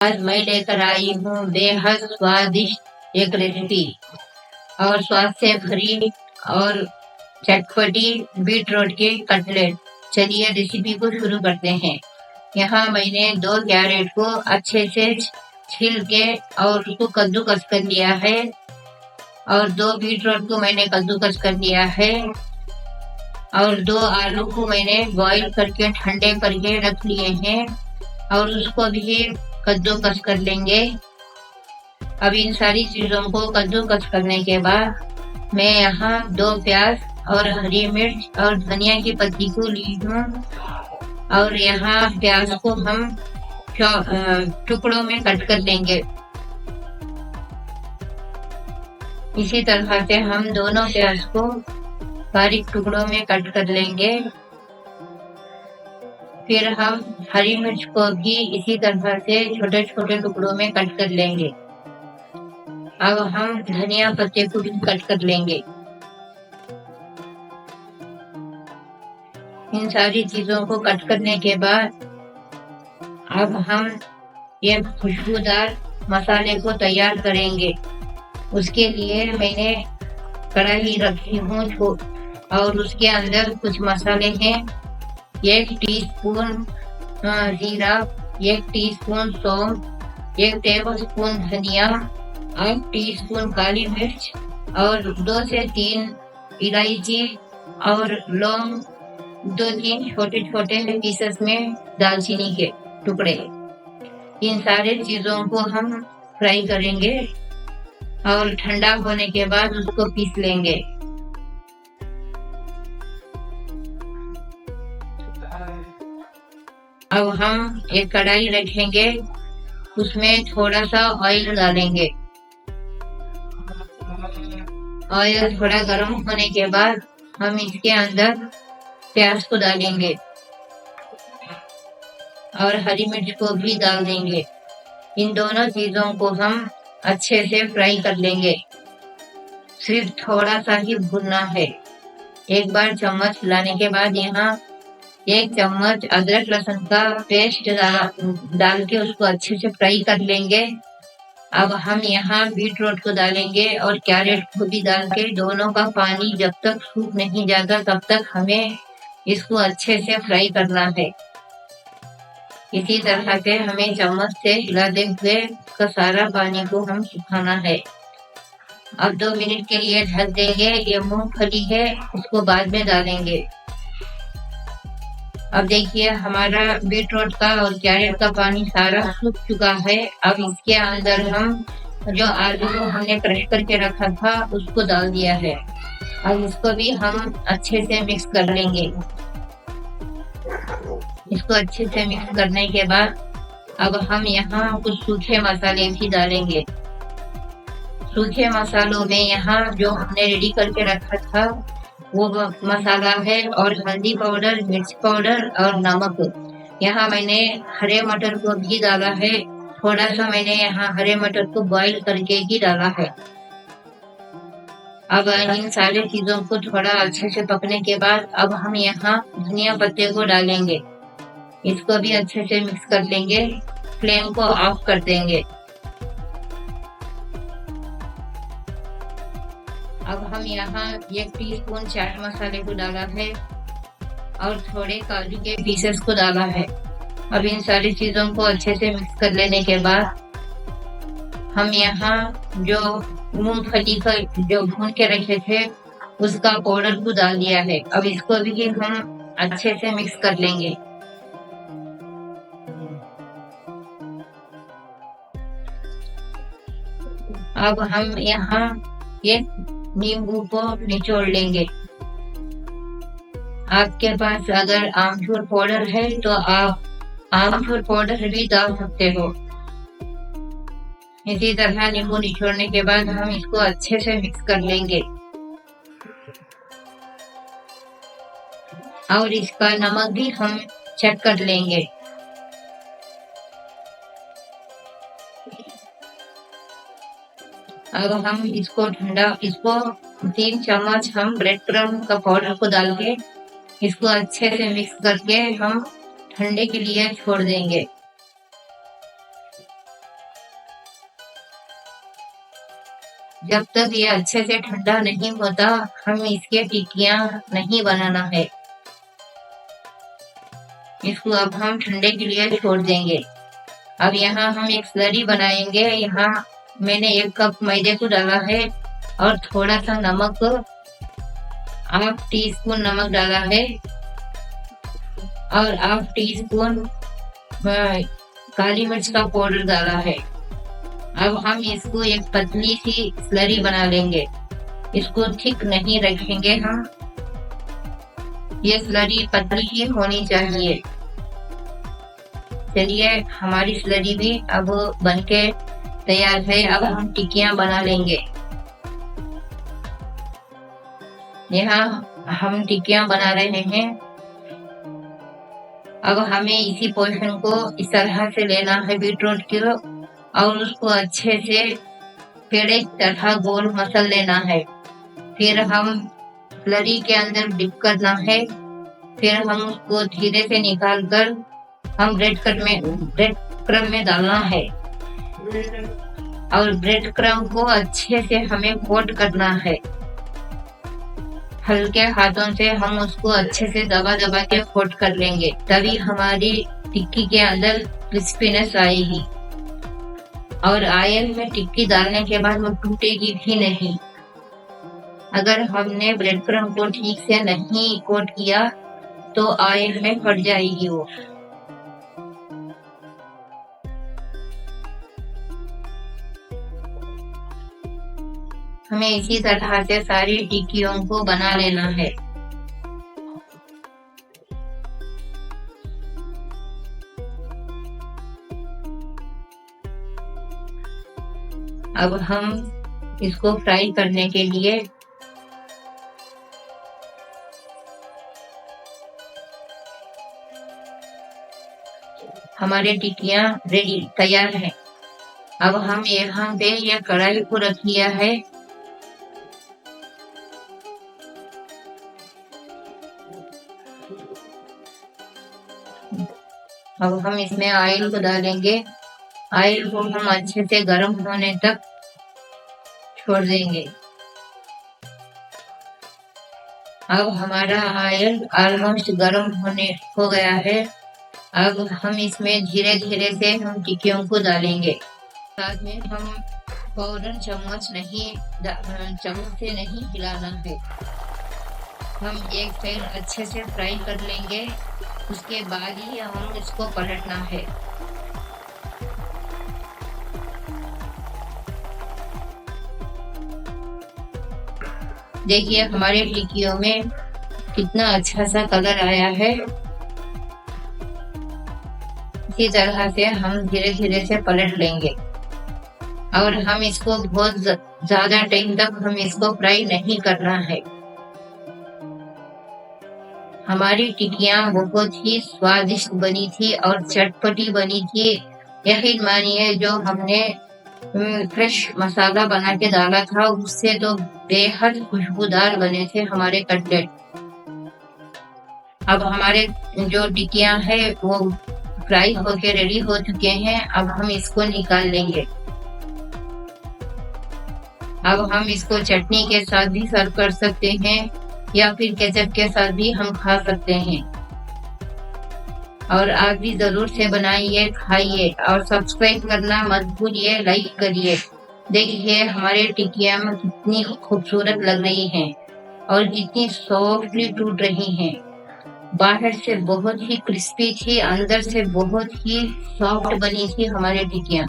आज मैं लेकर आई हूँ बेहद स्वादिष्ट एक रेसिपी और स्वाद से भरी और चटपटी बीटरूट के कटलेट। चलिए रेसिपी को शुरू करते हैं। यहाँ मैंने 2 कैरेट को अच्छे से छील के और उसको कद्दूकस कर लिया है और 2 बीटरूट को मैंने कद्दूकस कर लिया है और 2 आलू को मैंने बॉईल करके ठंडे करके रख लिए हैं और उसको भी कद्दूकस कर लेंगे। अब इन सारी चीज़ों को कद्दूकस करने के बाद मैं यहाँ 2 प्याज और हरी मिर्च और धनिया की पत्ती को ली हूँ और यहाँ प्याज को हम टुकड़ों में कट कर लेंगे। इसी तरह से हम दोनों प्याज को बारीक टुकड़ों में कट कर लेंगे। फिर हम हरी मिर्च को भी इसी तरह से छोटे छोटे टुकड़ों में कट कर लेंगे। अब हम धनिया पत्ते को भी कट कर लेंगे। इन सारी चीजों को कट करने के बाद अब हम ये खुशबूदार मसाले को तैयार करेंगे। उसके लिए मैंने कढ़ाई रखी हूँ और उसके अंदर कुछ मसाले हैं। 1 टीस्पून जीरा, 1 टीस्पून सौंफ, 1 टेबलस्पून धनिया, 1 टीस्पून काली मिर्च और 2 से 3 इलायची और लौंग, 2-3 छोटे छोटे पीसेस में दालचीनी के टुकड़े। इन सारे चीजों को हम फ्राई करेंगे और ठंडा होने के बाद उसको पीस लेंगे। अब हम एक कढ़ाई रखेंगे, उसमें थोड़ा सा ऑयल डालेंगे। ऑयल थोड़ा गर्म होने के बाद हम इसके अंदर प्याज को डालेंगे और हरी मिर्च को भी डाल देंगे। इन दोनों चीजों को हम अच्छे से फ्राई कर लेंगे। सिर्फ थोड़ा सा ही भूनना है। एक बार चम्मच हिलाने के बाद यहाँ 1 चम्मच अदरक लहसुन का पेस्ट डाल के उसको अच्छे से फ्राई कर लेंगे। अब हम यहाँ बीटरूट को डालेंगे और कैरेट को भी डाल के दोनों का पानी जब तक सूख नहीं जाता तब तक हमें इसको अच्छे से फ्राई करना है। इसी तरह से हमें चम्मच से हिलाते हुए इसका सारा पानी को हम सुखाना है। अब 2 मिनट के लिए ढक देंगे। ये मूंगफली है, उसको बाद में डालेंगे। अब देखिए हमारा बीटरूट का और कैरेट का पानी सारा सूख चुका है। अब इसके अंदर हम जो आलू को हमने क्रश करके रखा था उसको डाल दिया है। अब इसको भी हम अच्छे से मिक्स कर लेंगे। इसको अच्छे से मिक्स करने के बाद अब हम यहाँ कुछ सूखे मसाले भी डालेंगे। सूखे मसालों में यहाँ जो हमने रेडी करके रखा था वो मसाला है और हल्दी पाउडर, मिर्च पाउडर और नमक। यहाँ मैंने हरे मटर को भी डाला है। थोड़ा सा मैंने यहाँ हरे मटर को बॉईल करके ही डाला है। अब इन सारी चीजों को थोड़ा अच्छे से पकने के बाद अब हम यहाँ धनिया पत्ते को डालेंगे। इसको भी अच्छे से मिक्स कर लेंगे। फ्लेम को ऑफ कर देंगे। अब हम यहाँ 1 टीस्पून चाट मसाले को डाला है और थोड़े काजू के पीसेस को डाला है। अब इन सारी चीजों को अच्छे से मिक्स कर लेने के बाद हम यहाँ जो मूंगफली का जो भून के रखे थे उसका पाउडर को डाल दिया है। अब इसको भी हम अच्छे से मिक्स कर लेंगे। अब हम यहाँ एक नींबू को निचोड़ लेंगे। आपके पास अगर आमचूर पाउडर है तो आप आमचूर पाउडर भी डाल सकते हो। इसी तरह नींबू निचोड़ने के बाद हम इसको अच्छे से मिक्स कर लेंगे और इसका नमक भी हम चेक कर लेंगे। अब हम इसको 3 चम्मच हम ब्रेड क्रम्ब का पाउडर को डाल के इसको अच्छे से मिक्स करके हम ठंडे के लिए छोड़ देंगे। जब तक ये अच्छे से ठंडा नहीं होता हम इसके टिक्कियाँ नहीं बनाना है। इसको अब हम ठंडे के लिए छोड़ देंगे। अब यहाँ हम एक स्लरी बनाएंगे। यहाँ मैंने 1 कप मैदे को डाला है और थोड़ा सा नमक, ½ टीस्पून नमक डाला है और ½ टीस्पून काली मिर्च का पाउडर डाला है। अब हम इसको एक पतली सी स्लरी बना लेंगे। इसको थिक नहीं रखेंगे हम, ये स्लरी पतली ही होनी चाहिए। चलिए हमारी स्लरी भी अब बनके तैयार है। अब हम टिक्कियाँ बना लेंगे। यहाँ हम टिक्कियाँ बना रहे हैं। अब हमें इसी पोर्शन को इस तरह से लेना है बीटरूट को और उसको अच्छे से पेड़े की तरह गोल मसल लेना है। फिर हम स्लरी के अंदर डिप करना है। फिर हम उसको धीरे से निकाल कर हम ब्रेड क्रम में डालना है और ब्रेड क्रम को अच्छे से हमें कोट करना है। हल्के हाथों से हम उसको अच्छे से दबा दबा के कोट कर लेंगे, तभी हमारी टिक्की के अंदर क्रिस्पीनेस आएगी और ऑयल में टिक्की डालने के बाद वो टूटेगी भी नहीं। अगर हमने ब्रेड क्रम को ठीक से नहीं कोट किया तो ऑयल में फट जाएगी वो। हमें इसी तरह से सारी टिक्कियों को बना लेना है। अब हम इसको फ्राई करने के लिए हमारे टिक्कियाँ रेडी तैयार हैं। अब हम यहाँ पे यह कढ़ाई को रख लिया है। अब हम इसमें ऑयल को डालेंगे। ऑयल को हम अच्छे से गर्म होने तक छोड़ देंगे। अब हमारा ऑयल ऑलमोस्ट गर्म होने हो गया है। अब हम इसमें धीरे धीरे से हम टिक्कियों को डालेंगे। साथ में हम पाउडर चम्मच से नहीं हिलाना है। हम एक साइड अच्छे से फ्राई कर लेंगे, उसके बाद ही हम इसको पलटना है। देखिए हमारे टिक्कियों में कितना अच्छा सा कलर आया है। इसी तरह से हम धीरे धीरे से पलट लेंगे और हम इसको बहुत ज्यादा टाइम तक हम इसको फ्राई नहीं करना है। हमारी टिक्कियाँ बहुत ही स्वादिष्ट बनी थी और चटपटी बनी थी। यकीन मानिए जो हमने फ्रेश मसाला बना के डाला था उससे तो बेहद खुशबूदार बने थे हमारे कटलेट। अब हमारे जो टिक्कियाँ है वो फ्राई होके रेडी हो चुके हैं। अब हम इसको निकाल लेंगे। अब हम इसको चटनी के साथ भी सर्व कर सकते हैं या फिर केचप के साथ भी हम खा सकते हैं। और आप भी जरूर से बनाइए, खाइए और सब्सक्राइब करना मत भूलिए, लाइक करिए। देखिए हमारे टिक्कियाँ में कितनी खूबसूरत लग रही हैं और कितनी सॉफ्टली टूट रही हैं। बाहर से बहुत ही क्रिस्पी थी, अंदर से बहुत ही सॉफ्ट बनी थी हमारी टिक्कियाँ।